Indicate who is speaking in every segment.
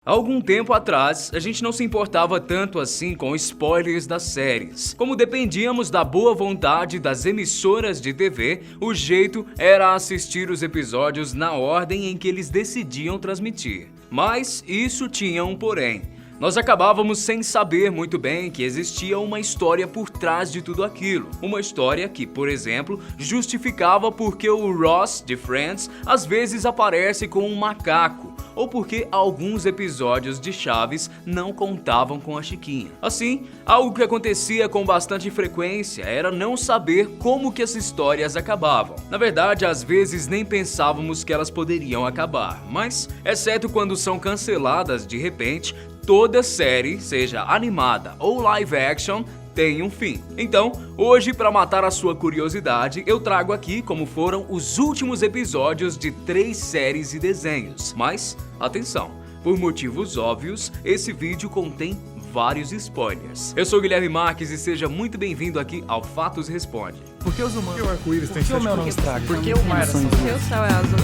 Speaker 1: Há algum tempo atrás, a gente não se importava tanto assim com spoilers das séries. Como dependíamos da boa vontade das emissoras de TV, o jeito era assistir os episódios na ordem em que eles decidiam transmitir. Mas isso tinha um porém. Nós acabávamos sem saber muito bem que existia uma história por trás de tudo aquilo. Uma história que, por exemplo, justificava porque o Ross de Friends às vezes aparece com um macaco, ou porque alguns episódios de Chaves não contavam com a Chiquinha. Assim, algo que acontecia com bastante frequência era não saber como que as histórias acabavam. Na verdade, às vezes nem pensávamos que elas poderiam acabar, mas, exceto quando são canceladas de repente, toda série, seja animada ou live action, tem um fim. Então, hoje, para matar a sua curiosidade, eu trago aqui como foram os últimos episódios de 3 séries e desenhos. Mas, atenção, por motivos óbvios, esse vídeo contém vários spoilers. Eu sou Guilherme Marques e seja muito bem-vindo aqui ao Fatos Responde.
Speaker 2: Por que os humanos?
Speaker 3: Por que o arco-íris tem
Speaker 2: Por que o mel não
Speaker 3: sete
Speaker 2: estraga?
Speaker 3: Por que o mar
Speaker 2: Por
Speaker 4: Porque o céu é azul.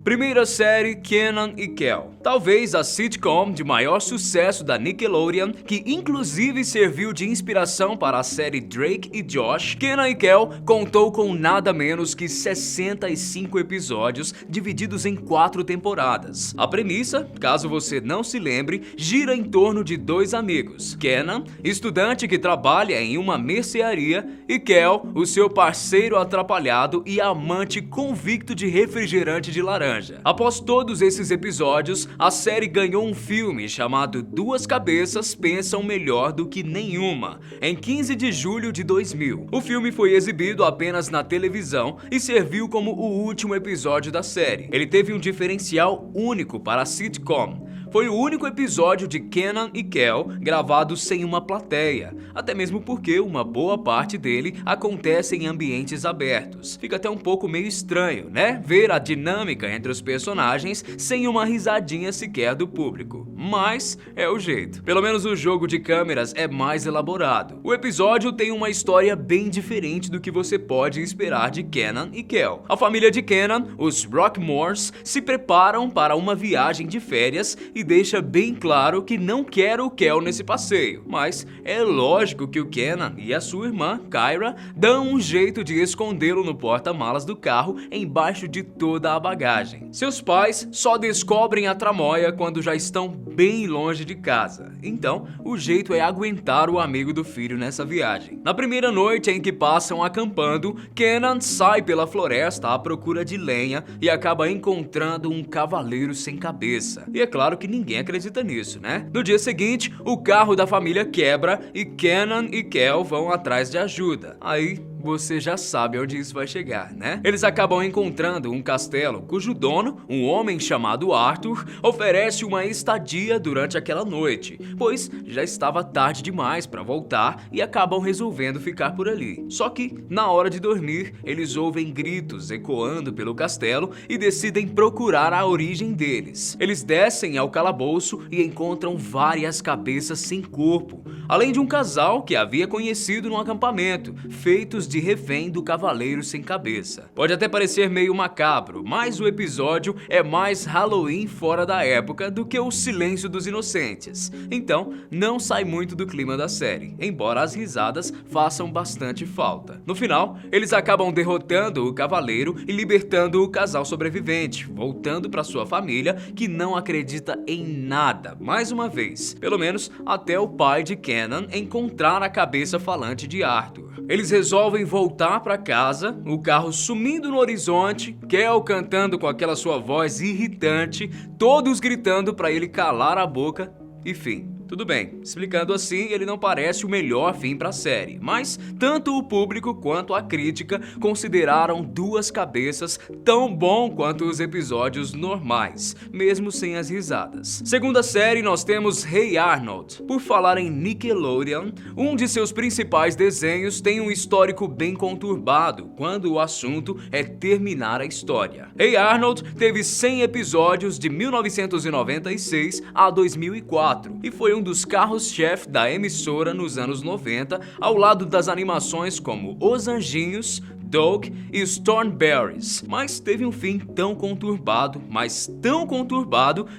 Speaker 1: Primeira série, Kenan e Kel. Talvez a sitcom de maior sucesso da Nickelodeon, que inclusive serviu de inspiração para a série Drake e Josh. Kenan e Kel contou com nada menos que 65 episódios divididos em 4 temporadas. A premissa, caso você não se lembre, gira em torno de 2 amigos. Kenan, estudante que trabalha em uma mercearia, e Kel, o seu parceiro atrapalhado e amante convicto de refrigerante de laranja. Após todos esses episódios, a série ganhou um filme chamado Duas Cabeças Pensam Melhor do que Nenhuma, em 15 de julho de 2000. O filme foi exibido apenas na televisão e serviu como o último episódio da série. Ele teve um diferencial único para a sitcom. Foi o único episódio de Kenan e Kel gravado sem uma plateia, até mesmo porque uma boa parte dele acontece em ambientes abertos. Fica até um pouco meio estranho, né? Ver a dinâmica entre os personagens sem uma risadinha sequer do público. Mas é o jeito. Pelo menos o jogo de câmeras é mais elaborado. O episódio tem uma história bem diferente do que você pode esperar de Kenan e Kel. A família de Kenan, os Rockmores, se preparam para uma viagem de férias e deixa bem claro que não quer o Kel nesse passeio. Mas é lógico que o Kenan e a sua irmã, Kyra, dão um jeito de escondê-lo no porta-malas do carro embaixo de toda a bagagem. Seus pais só descobrem a tramóia quando já estão bem longe de casa. Então, o jeito é aguentar o amigo do filho nessa viagem. Na primeira noite em que passam acampando, Kenan sai pela floresta à procura de lenha e acaba encontrando um cavaleiro sem cabeça. E é claro que ninguém acredita nisso, né? No dia seguinte, o carro da família quebra e Kenan e Kel vão atrás de ajuda. Aí você já sabe onde isso vai chegar, né? Eles acabam encontrando um castelo cujo dono, um homem chamado Arthur, oferece uma estadia durante aquela noite, pois já estava tarde demais para voltar e acabam resolvendo ficar por ali. Só que, na hora de dormir, eles ouvem gritos ecoando pelo castelo e decidem procurar a origem deles. Eles descem ao calabouço e encontram várias cabeças sem corpo, além de um casal que havia conhecido no acampamento, feitos de refém do Cavaleiro Sem Cabeça. Pode até parecer meio macabro, mas o episódio é mais Halloween fora da época do que o Silêncio dos Inocentes. Então, não sai muito do clima da série, embora as risadas façam bastante falta. No final, eles acabam derrotando o Cavaleiro e libertando o casal sobrevivente, voltando para sua família que não acredita em nada, mais uma vez. Pelo menos até o pai de Kenan encontrar a cabeça falante de Arthur. Eles resolvem voltar para casa, o carro sumindo no horizonte, Kel cantando com aquela sua voz irritante, todos gritando para ele calar a boca e fim. Tudo bem, explicando assim, ele não parece o melhor fim para a série, mas tanto o público quanto a crítica consideraram Duas Cabeças tão bom quanto os episódios normais, mesmo sem as risadas. Segunda série, nós temos Hey Arnold. Por falar em Nickelodeon, um de seus principais desenhos tem um histórico bem conturbado quando o assunto é terminar a história. Hey Arnold teve 100 episódios de 1996 a 2004 e foi um dos carros-chefe da emissora nos anos 90, ao lado das animações como Os Anjinhos, Doug e Stormberries, mas teve um fim tão conturbado,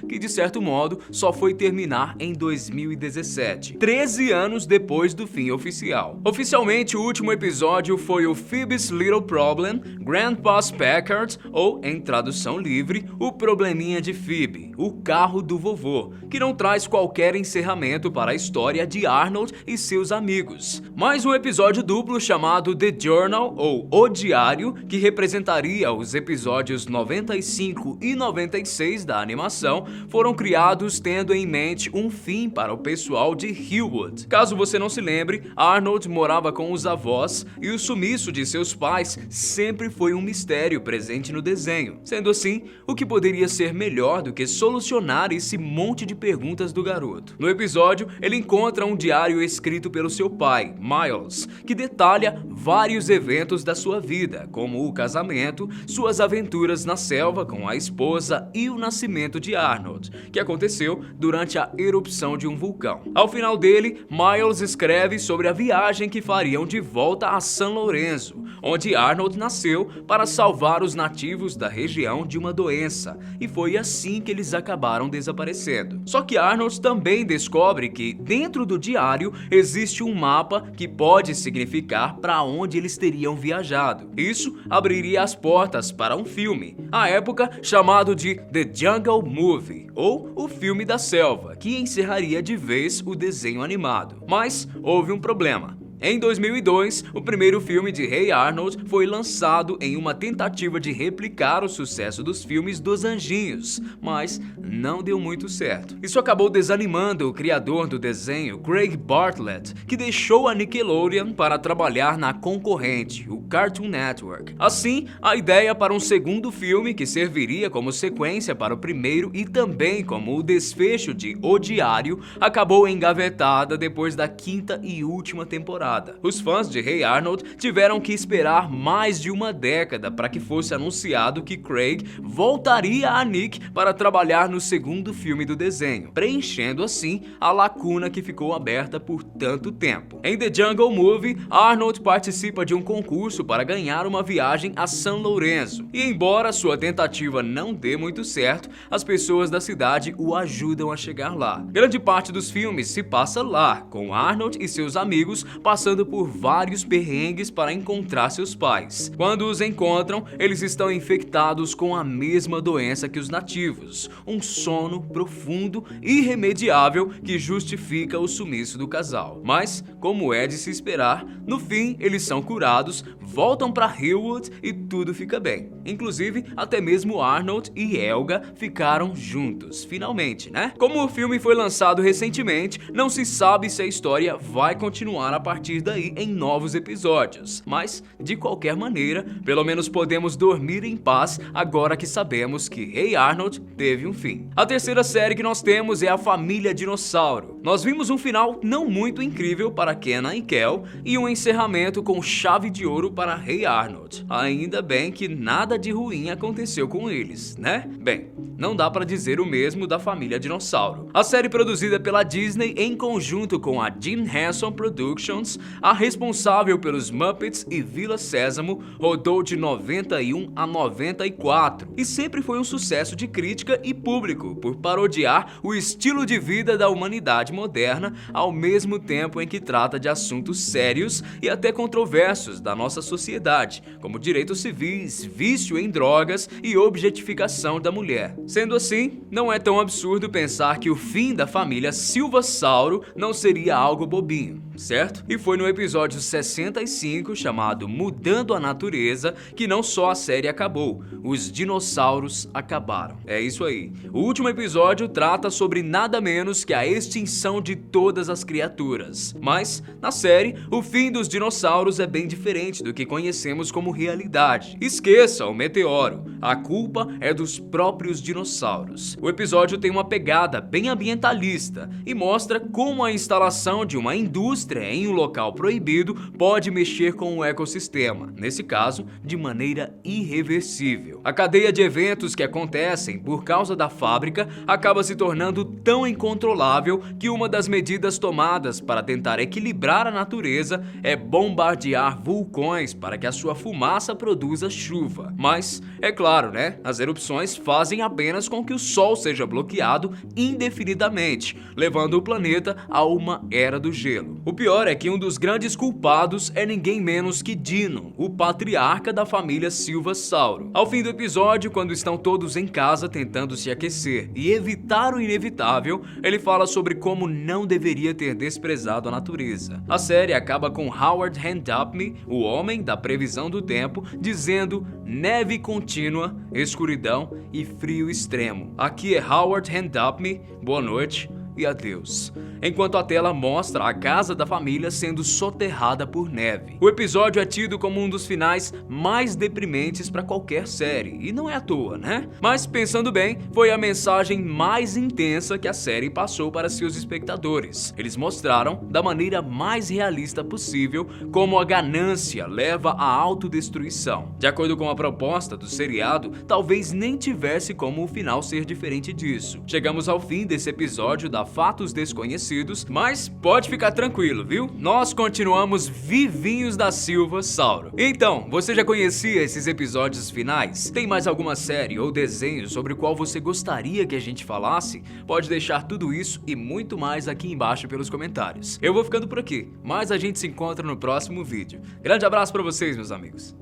Speaker 1: que de certo modo só foi terminar em 2017, 13 anos depois do fim oficial. Oficialmente, o último episódio foi o Phoebe's Little Problem, Grandpa's Packard, ou, em tradução livre, o probleminha de Phoebe, o carro do vovô, que não traz qualquer encerramento para a história de Arnold e seus amigos. Mais um episódio duplo chamado The Journal, ou O Diário, que representaria os episódios 95 e 96 da animação, foram criados tendo em mente um fim para o pessoal de Hillwood. Caso você não se lembre, Arnold morava com os avós e o sumiço de seus pais sempre foi um mistério presente no desenho. Sendo assim, o que poderia ser melhor do que solucionar esse monte de perguntas do garoto? No episódio, ele encontra um diário escrito pelo seu pai, Miles, que detalha vários eventos da sua vida, como o casamento, suas aventuras na selva com a esposa e o nascimento de Arnold, que aconteceu durante a erupção de um vulcão. Ao final dele, Miles escreve sobre a viagem que fariam de volta a San Lorenzo, onde Arnold nasceu, para salvar os nativos da região de uma doença, e foi assim que eles acabaram desaparecendo. Só que Arnold também descobre que dentro do diário existe um mapa que pode significar para onde eles teriam viajado. Isso abriria as portas para um filme, à época chamado de The Jungle Movie, ou o filme da selva, que encerraria de vez o desenho animado. Mas houve um problema. Em 2002, o primeiro filme de Hey Arnold foi lançado em uma tentativa de replicar o sucesso dos filmes dos Anjinhos, mas não deu muito certo. Isso acabou desanimando o criador do desenho, Craig Bartlett, que deixou a Nickelodeon para trabalhar na concorrente, o Cartoon Network. Assim, a ideia para um segundo filme, que serviria como sequência para o primeiro e também como o desfecho de O Diário, acabou engavetada depois da quinta e última temporada. Os fãs de Hey Arnold tiveram que esperar mais de uma década para que fosse anunciado que Craig voltaria a Nick para trabalhar no segundo filme do desenho, preenchendo assim a lacuna que ficou aberta por tanto tempo. Em The Jungle Movie, Arnold participa de um concurso para ganhar uma viagem a San Lorenzo, e embora sua tentativa não dê muito certo, as pessoas da cidade o ajudam a chegar lá. Grande parte dos filmes se passa lá, com Arnold e seus amigos passando por vários perrengues para encontrar seus pais. Quando os encontram, eles estão infectados com a mesma doença que os nativos, um sono profundo e irremediável que justifica o sumiço do casal. Mas, como é de se esperar, no fim eles são curados, voltam para Hillwood e tudo fica bem. Inclusive, até mesmo Arnold e Helga ficaram juntos, finalmente, né? Como o filme foi lançado recentemente, não se sabe se a história vai continuar a partir daí em novos episódios, mas de qualquer maneira, pelo menos podemos dormir em paz agora que sabemos que Hey Arnold teve um fim. A terceira série que nós temos é a Família Dinossauro. Nós vimos um final não muito incrível para Kenan e Kel e um encerramento com chave de ouro para Hey Arnold. Ainda bem que nada de ruim aconteceu com eles, né? Bem, não dá para dizer o mesmo da Família Dinossauro. A série produzida pela Disney em conjunto com a Jim Henson Productions, a responsável pelos Muppets e Vila Sésamo, rodou de 91 a 94 e sempre foi um sucesso de crítica e público por parodiar o estilo de vida da humanidade moderna, ao mesmo tempo em que trata de assuntos sérios e até controversos da nossa sociedade, como direitos civis, vício em drogas e objetificação da mulher. Sendo assim, não é tão absurdo pensar que o fim da família Silvasauro não seria algo bobinho, certo? E foi no episódio 65, chamado Mudando a Natureza, que não só a série acabou, os dinossauros acabaram. É isso aí. O último episódio trata sobre nada menos que a extinção de todas as criaturas. Mas, na série, o fim dos dinossauros é bem diferente do que conhecemos como realidade. Esqueça o meteoro. A culpa é dos próprios dinossauros. O episódio tem uma pegada bem ambientalista e mostra como a instalação de uma indústria em um local local proibido pode mexer com o ecossistema, nesse caso, de maneira irreversível. A cadeia de eventos que acontecem por causa da fábrica acaba se tornando tão incontrolável que uma das medidas tomadas para tentar equilibrar a natureza é bombardear vulcões para que a sua fumaça produza chuva. Mas, é claro, né? As erupções fazem apenas com que o Sol seja bloqueado indefinidamente, levando o planeta a uma era do gelo. O pior é que um dos grandes culpados é ninguém menos que Dino, o patriarca da família Silva-Sauro. Ao fim do episódio, quando estão todos em casa tentando se aquecer e evitar o inevitável, ele fala sobre como não deveria ter desprezado a natureza. A série acaba com Howard Handapme, o homem da previsão do tempo, dizendo neve contínua, escuridão e frio extremo. Aqui é Howard Handapme, boa noite e adeus. Enquanto a tela mostra a casa da família sendo soterrada por neve. O episódio é tido como um dos finais mais deprimentes para qualquer série, e não é à toa, né? Mas pensando bem, foi a mensagem mais intensa que a série passou para seus espectadores. Eles mostraram, da maneira mais realista possível, como a ganância leva à autodestruição. De acordo com a proposta do seriado, talvez nem tivesse como o final ser diferente disso. Chegamos ao fim desse episódio da Fatos Desconhecidos, mas pode ficar tranquilo, viu? Nós continuamos vivinhos da Silva-Sauro. Então, você já conhecia esses episódios finais? Tem mais alguma série ou desenho sobre o qual você gostaria que a gente falasse? Pode deixar tudo isso e muito mais aqui embaixo pelos comentários. Eu vou ficando por aqui, mas a gente se encontra no próximo vídeo. Grande abraço pra vocês, meus amigos.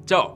Speaker 1: Tchau!